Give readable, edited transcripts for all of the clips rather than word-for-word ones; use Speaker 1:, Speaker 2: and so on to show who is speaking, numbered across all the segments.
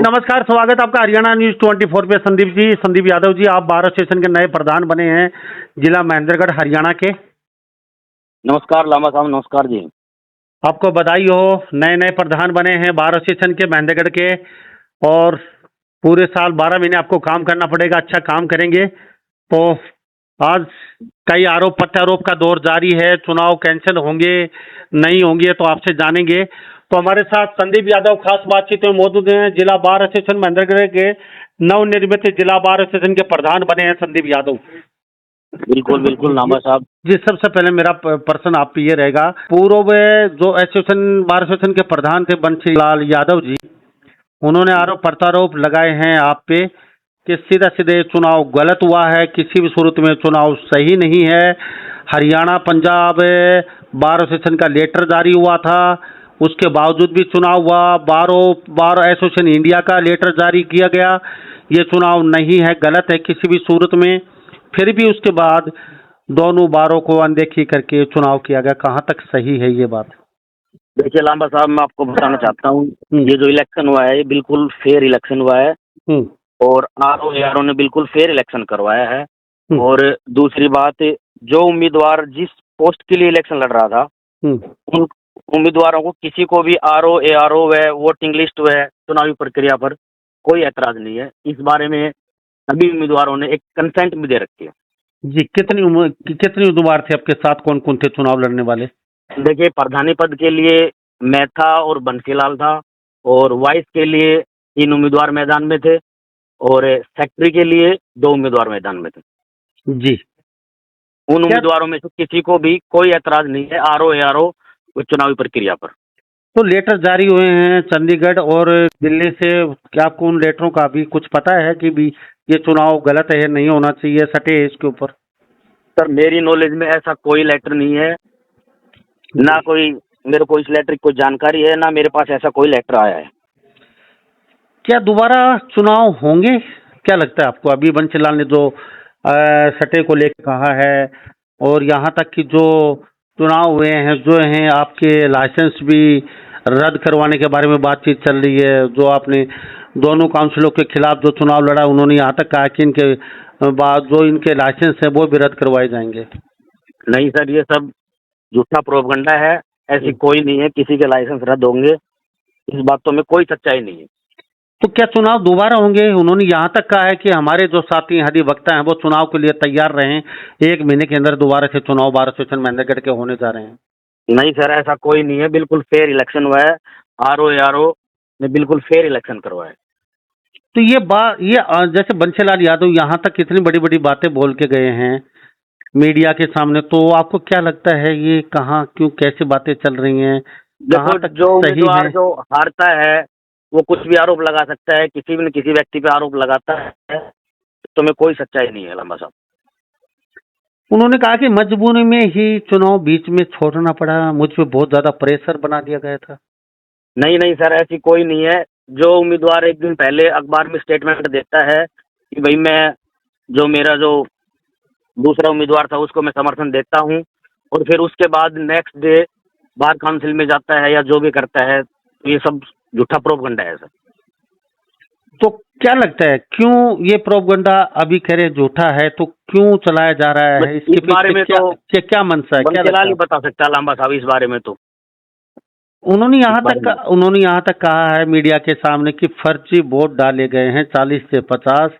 Speaker 1: नमस्कार, स्वागत आपका हरियाणा न्यूज 24 पे। संदीप यादव जी, आप बार एसोसिएशन के नए प्रधान बने हैं जिला महेंद्रगढ़ हरियाणा के।
Speaker 2: नमस्कार लामा साहब, नमस्कार जी।
Speaker 1: आपको बधाई हो, नए नए प्रधान बने हैं बार एसोसिएशन के महेंद्रगढ़ के। और पूरे साल 12 महीने आपको काम करना पड़ेगा, अच्छा काम करेंगे तो। आज कई आरोप प्रत्यारोप का दौर जारी है, चुनाव कैंसिल होंगे नहीं होंगे तो आपसे जानेंगे। तो हमारे साथ संदीप यादव खास बातचीत में मौजूद हैं। जिला बार एसोसिएशन महेंद्रगढ़ के नवनिर्मित जिला बार एसोसिएशन के प्रधान बने हैं संदीप यादव।
Speaker 2: बिल्कुल बिल्कुल लामा साहब
Speaker 1: जी, सबसे पहले मेरा प्रश्न आप पे ये रहेगा, पूर्व जो एसोसिएशन बार एसोसिएशन के प्रधान थे बंसी लाल यादव जी, उन्होंने आरोप प्रत्यारोप लगाए हैं आप पे कि सीधा सीधे चुनाव गलत हुआ है, किसी भी सूरत में चुनाव सही नहीं है। हरियाणा पंजाब बार एसोसिएशन का लेटर जारी हुआ था, उसके बावजूद भी चुनाव हुआ। बार एसोसिएशन इंडिया का लेटर जारी किया गया, ये चुनाव नहीं है, गलत है किसी भी सूरत में। फिर भी उसके बाद दोनों बारों को अनदेखी करके चुनाव किया गया। कहाँ तक सही है ये बात?
Speaker 2: देखिए लामा साहब, मैं आपको बताना चाहता हूँ, ये जो इलेक्शन हुआ है ये बिल्कुल फेयर इलेक्शन हुआ है और आरओ ने बिल्कुल फेयर इलेक्शन करवाया है। और दूसरी बात, जो उम्मीदवार जिस पोस्ट के लिए इलेक्शन लड़ रहा था उन उम्मीदवारों को किसी को भी आरओ व वोटिंग लिस्ट व चुनावी प्रक्रिया पर कोई ऐतराज नहीं है। इस बारे में सभी उम्मीदवारों ने एक कंसेंट भी दे रखी है।
Speaker 1: जी, कितनी उम्मीदवार थे आपके साथ, कौन कौन थे चुनाव लड़ने वाले?
Speaker 2: देखिए, प्रधानी पद के लिए मैं था और बंसीलाल था, और वाइस के लिए 3 उम्मीदवार मैदान में थे, और सेक्रेटरी के लिए 2 उम्मीदवार मैदान में थे।
Speaker 1: जी,
Speaker 2: उन उम्मीदवारों में से किसी को भी कोई ऐतराज नहीं है आरओ चुनावी प्रक्रिया पर।
Speaker 1: तो लेटर जारी हुए हैं चंडीगढ़ और दिल्ली से, क्या आपको उन लेटरों का भी कुछ पता है कि भी ये चुनाव गलत है, नहीं होना चाहिए, सटे है इसके ऊपर?
Speaker 2: सर, मेरी नॉलेज में ऐसा कोई लेटर नहीं है, ना कोई मेरे को इस लेटर की कोई जानकारी है, ना मेरे पास ऐसा कोई लेटर आया है।
Speaker 1: क्या दोबारा चुनाव होंगे, क्या लगता है आपको? अभी बंसीलाल ने जो सटे को लेकर कहा है, और यहाँ तक कि जो चुनाव हुए हैं जो हैं, आपके लाइसेंस भी रद्द करवाने के बारे में बातचीत चल रही है। जो आपने दोनों काउंसिलों के खिलाफ जो चुनाव लड़ा, उन्होंने यहाँ तक कहा कि इनके बाद जो इनके लाइसेंस है वो भी रद्द करवाए जाएंगे।
Speaker 2: नहीं सर, ये सब झूठा प्रोपगंडा है। ऐसी कोई नहीं है किसी के लाइसेंस रद्द होंगे, इस बातों में कोई सच्चाई नहीं है।
Speaker 1: तो क्या चुनाव दोबारा होंगे? उन्होंने यहाँ तक कहा है कि हमारे जो साथी अधिवक्ता हैं वो चुनाव के लिए तैयार रहें, 1 महीने के अंदर दोबारा से चुनाव बार एसोसिएशन महेंद्रगढ़ के होने जा रहे हैं।
Speaker 2: नहीं सर, ऐसा कोई नहीं है, बिल्कुल फेयर इलेक्शन हुआ है। आरओ ने बिल्कुल फेयर इलेक्शन करवाया।
Speaker 1: तो जैसे बंसीलाल यादव यहाँ तक इतनी बड़ी बड़ी बातें बोल के गए हैं मीडिया के सामने, तो आपको क्या लगता है ये कहाँ क्यों कैसी बातें चल रही हैं?
Speaker 2: देखो, जो उम्मीदवार जो हारता है वो कुछ भी आरोप लगा सकता है, किसी भी न किसी व्यक्ति पे आरोप लगाता है, तो में कोई सच्चाई नहीं है लंबा साहब।
Speaker 1: उन्होंने कहा कि मजबूरी में ही चुनाव बीच में छोड़ना पड़ा, मुझ पे बहुत ज्यादा प्रेशर बना दिया गया था।
Speaker 2: नहीं सर, ऐसी कोई नहीं है। जो उम्मीदवार एक दिन पहले अखबार में स्टेटमेंट देता है कि भाई मेरा जो दूसरा उम्मीदवार था उसको मैं समर्थन देता हूँ, और फिर उसके बाद नेक्स्ट डे बार काउंसिल में जाता है या जो भी करता है, तो ये सब झूठा प्रोपगंडा है सर।
Speaker 1: तो क्या लगता है क्यों ये प्रोपगंडा अभी कह रहे झूठा है, तो क्यों चलाया जा रहा है?
Speaker 2: इस बारे में तो
Speaker 1: क्या मंशा है, क्या
Speaker 2: बंसीलाल ही बता सकता है लांबा साहब इस बारे में। तो
Speaker 1: उन्होंने यहाँ तक कहा है मीडिया के सामने कि फर्जी वोट डाले गए हैं 40 से 50,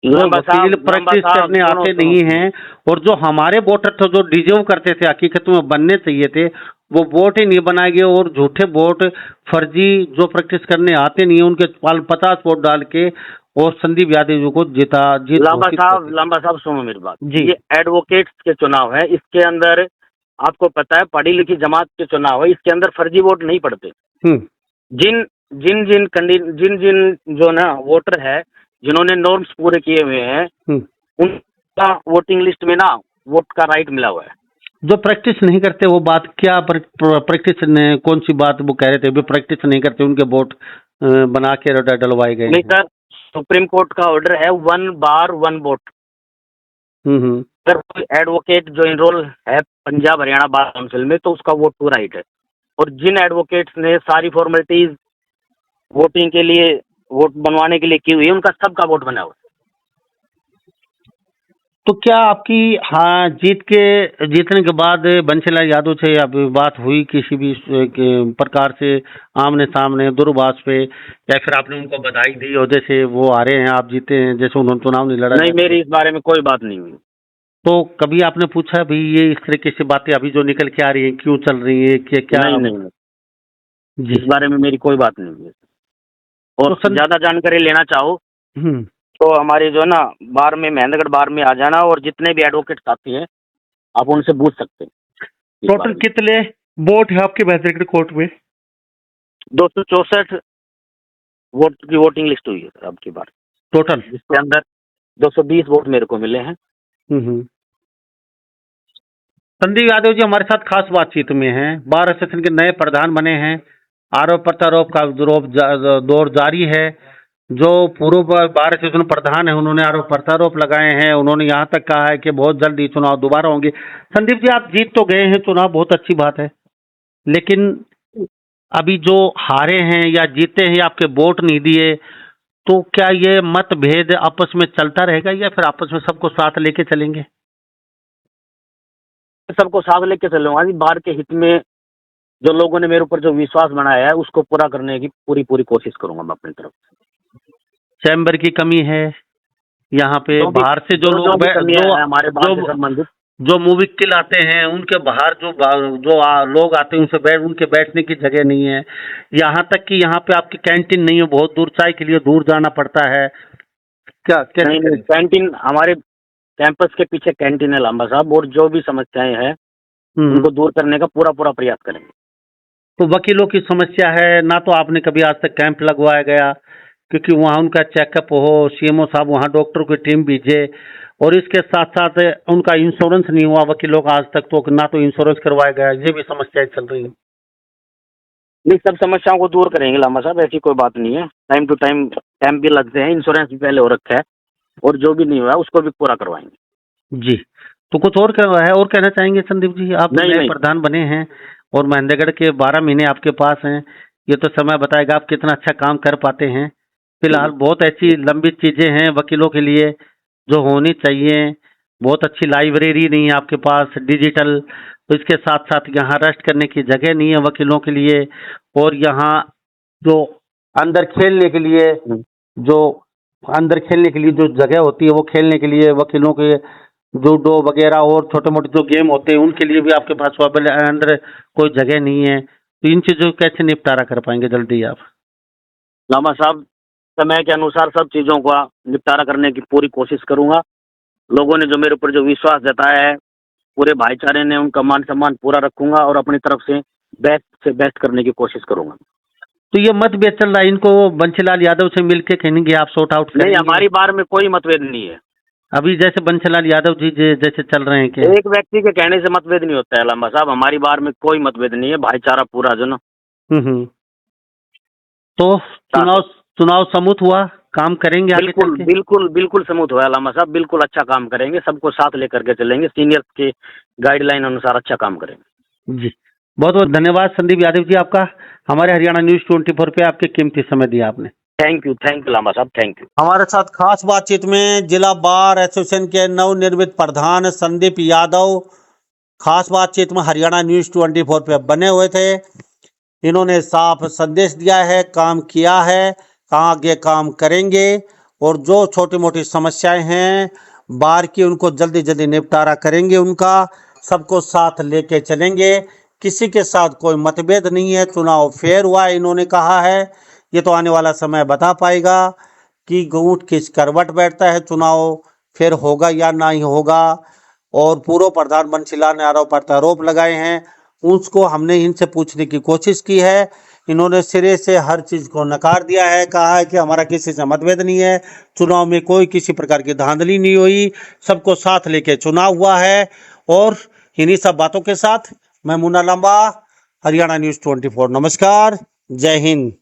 Speaker 1: जो वकील प्रैक्टिस करने आते नहीं हैं, और जो हमारे वोटर थे जो डिजर्व करते थे, हकीकत में बनने चाहिए थे, वो वोट ही नहीं बनाए गए, और झूठे वोट फर्जी जो प्रैक्टिस करने आते नहीं है उनके 50 वोट डाल के और संदीप यादव जी को
Speaker 2: लांबा साहब सुनो मेरी बात जी। ये एडवोकेट्स के चुनाव है, इसके अंदर आपको पता है पढ़ी लिखी जमात के चुनाव है, इसके अंदर फर्जी वोट नहीं पड़ते। जिन जिन जिन जो ना वोटर है जिन्होंने नॉर्म्स पूरे किए हुए हैं, उनका वोटिंग लिस्ट में ना वोट का राइट मिला हुआ है।
Speaker 1: जो प्रैक्टिस नहीं करते वो बात क्या प्रैक्टिस ने कौन सी बात वो कह रहे थे? भी प्रैक्टिस नहीं करते उनके वोट बना के डलवाए गए?
Speaker 2: नहीं सर, सुप्रीम कोर्ट का ऑर्डर है 1 बार 1 वोट। अगर कोई एडवोकेट जो इनरोल है पंजाब हरियाणा बार काउंसिल में, तो उसका वोट टू राइट है। और जिन एडवोकेट्स ने सारी फॉर्मेलिटीज वोटिंग के लिए वोट बनवाने के लिए की हुई है, उनका सबका वोट बना हुआ है।
Speaker 1: तो क्या आपकी हाँ जीतने के बाद बंशीलाल यादव से अभी बात हुई किसी भी प्रकार से आमने सामने दूरभाष पे, या फिर आपने उनको बधाई दी और जैसे वो आ रहे हैं आप जीते हैं, जैसे उन्होंने चुनाव नहीं लड़ा
Speaker 2: नहीं,
Speaker 1: है,
Speaker 2: मेरी इस बारे में कोई बात नहीं हुई।
Speaker 1: तो कभी आपने पूछा भी ये इस तरीके से बातें अभी जो निकल के आ रही है क्यों चल रही है, क्या
Speaker 2: नहीं नहीं नहीं,
Speaker 1: जी
Speaker 2: इस बारे में मेरी कोई बात नहीं हुई। और
Speaker 1: तो
Speaker 2: ज्यादा जानकारी लेना चाहो
Speaker 1: हम्म
Speaker 2: तो हमारे जो है ना बार में, महेंद्रगढ़ बार में आ जाना, और जितने भी एडवोकेट आते हैं आप उनसे पूछ सकते हैं इस
Speaker 1: टोटल
Speaker 2: बारे में।
Speaker 1: कितने वोट है आपके महेंद्रगढ़ कोर्ट में?
Speaker 2: 264 वोट की वोटिंग लिस्ट हुई है सर अब की बार,
Speaker 1: टोटल
Speaker 2: जिसके अंदर 220 वोट मेरे को मिले हैं।
Speaker 1: संदीप यादव जी हमारे साथ खास बातचीत में हैं, बार एसोसिएशन के नए प्रधान बने हैं। आरोप प्रत्यारोप का दौर जारी है। जो पूर्व बार एसोसिएशन प्रधान है उन्होंने आरोप प्रत्यारोप लगाए हैं। उन्होंने यहाँ तक कहा है कि बहुत जल्द ही चुनाव दोबारा होंगे। संदीप जी आप जीत तो गए हैं चुनाव, बहुत अच्छी बात है, लेकिन अभी जो हारे हैं या जीते हैं या आपके वोट नहीं दिए, तो क्या ये मतभेद आपस में चलता रहेगा या फिर आपस में सबको साथ लेके चलेंगे?
Speaker 2: सबको साथ लेके चलूंगा जी। बार के हित में जो लोगों ने मेरे ऊपर जो विश्वास बनाया है उसको पूरा करने की पूरी कोशिश करूंगा मैं अपनी तरफ से।
Speaker 1: चैम्बर की कमी है यहाँ पे, बाहर से जो लोग
Speaker 2: हमारे बार से संबंधित
Speaker 1: जो मुवक्किल आते हैं उनके बाहर लोग आते हैं उनके बैठने की जगह नहीं है। यहाँ तक कि यहाँ पे आपकी कैंटीन नहीं है, बहुत दूर चाय के लिए दूर जाना पड़ता है। क्या
Speaker 2: नहीं, कैंटीन हमारे कैंपस के पीछे कैंटीन है लांबा साहब, और जो भी समस्याएं हैं उनको दूर करने का पूरा प्रयास करेंगे।
Speaker 1: तो वकीलों की समस्या है ना, तो आपने कभी आज तक कैंप लगवाया गया क्योंकि वहाँ उनका चेकअप हो, सीएमओ साहब वहाँ डॉक्टर की टीम भेजे, और इसके साथ साथ उनका इंश्योरेंस नहीं हुआ वकीलों का आज तक, तो ना तो इंश्योरेंस करवाया गया, ये भी समस्याएं चल रही हैं।
Speaker 2: नहीं, सब समस्याओं को दूर करेंगे लांबा साहब, ऐसी कोई बात नहीं है। टाइम टू टाइम कैंप भी लगते हैं, इंश्योरेंस भी पहले हो रखा है, और जो भी नहीं हुआ उसको भी पूरा करवाएंगे।
Speaker 1: जी, तो कुछ और कहना चाहेंगे संदीप जी? आप नए प्रधान बने हैं और महेंद्रगढ़ के 12 महीने आपके पास हैं, ये तो समय बताएगा आप कितना अच्छा काम कर पाते हैं। फिलहाल बहुत ऐसी लंबी चीजें हैं वकीलों के लिए जो होनी चाहिए। बहुत अच्छी लाइब्रेरी नहीं है आपके पास डिजिटल, तो इसके साथ साथ यहाँ रेस्ट करने की जगह नहीं है वकीलों के लिए, और यहाँ जो अंदर खेलने के लिए जो जगह होती है वो खेलने के लिए वकीलों के जूडो वगैरह और छोटे मोटे जो गेम होते हैं उनके लिए भी आपके पास अंदर कोई जगह नहीं है। तो इन चीजों को कैसे निपटारा कर पाएंगे जल्दी आप?
Speaker 2: लामा साहब, समय के अनुसार सब चीज़ों का निपटारा करने की पूरी कोशिश करूंगा। लोगों ने जो मेरे ऊपर जो विश्वास जताया है, पूरे भाईचारे ने उनका मान सम्मान पूरा रखूंगा और अपनी तरफ से बेस्ट करने की कोशिश करूंगा।
Speaker 1: तो ये मतभेद चल रहा है, इनको बंशीलाल यादव से मिलके कहेंगे आप सॉर्ट आउट करेंगे?
Speaker 2: नहीं, हमारी बार में कोई मतभेद नहीं है।
Speaker 1: अभी जैसे बंशीलाल यादव जी जैसे चल रहे हैं, क्या
Speaker 2: एक व्यक्ति के कहने से मतभेद नहीं होता है लामा साहब, हमारी बार में कोई मतभेद नहीं है, भाईचारा पूरा जो ना।
Speaker 1: तो चुनाव समूथ हुआ, काम करेंगे आगे?
Speaker 2: बिल्कुल समूथ हुआ लामा साहब, बिल्कुल अच्छा काम करेंगे, सबको साथ लेकर के चलेंगे, सीनियर के गाइडलाइन अनुसार अच्छा काम करेंगे।
Speaker 1: जी, बहुत बहुत धन्यवाद संदीप यादव जी आपका, हमारे हरियाणा न्यूज 24 पे आपके कीमती समय दिया आपने।
Speaker 2: थैंक यू लामा साहब, थैंक यू।
Speaker 1: हमारे साथ खास बातचीत में जिला बार एसोसिएशन के नवनिर्मित प्रधान संदीप यादव खास बातचीत में हरियाणा न्यूज 24 पे बने हुए थे। इन्होंने साफ संदेश दिया है, काम किया है, आगे काम करेंगे, और जो छोटी मोटी समस्याएं हैं बार की उनको जल्दी जल्दी निपटारा करेंगे, उनका सबको साथ लेके चलेंगे, किसी के साथ कोई मतभेद नहीं है। चुनाव फेयर हुआ है इन्होंने कहा है, ये तो आने वाला समय बता पाएगा कि ऊंट किस करवट बैठता है, चुनाव फिर होगा या नहीं होगा। और पूर्व प्रधान बंशीलाल ने आरोप प्रत्यारोप लगाए हैं, उसको हमने इनसे पूछने की कोशिश की है, इन्होंने सिरे से हर चीज को नकार दिया है, कहा है कि हमारा किसी से मतभेद नहीं है, चुनाव में कोई किसी प्रकार की धांधली नहीं हुई, सबको साथ लेके चुनाव हुआ है। और इन्हीं सब बातों के साथ मैं मुन्ना लंबा, हरियाणा न्यूज 24, नमस्कार, जय हिंद।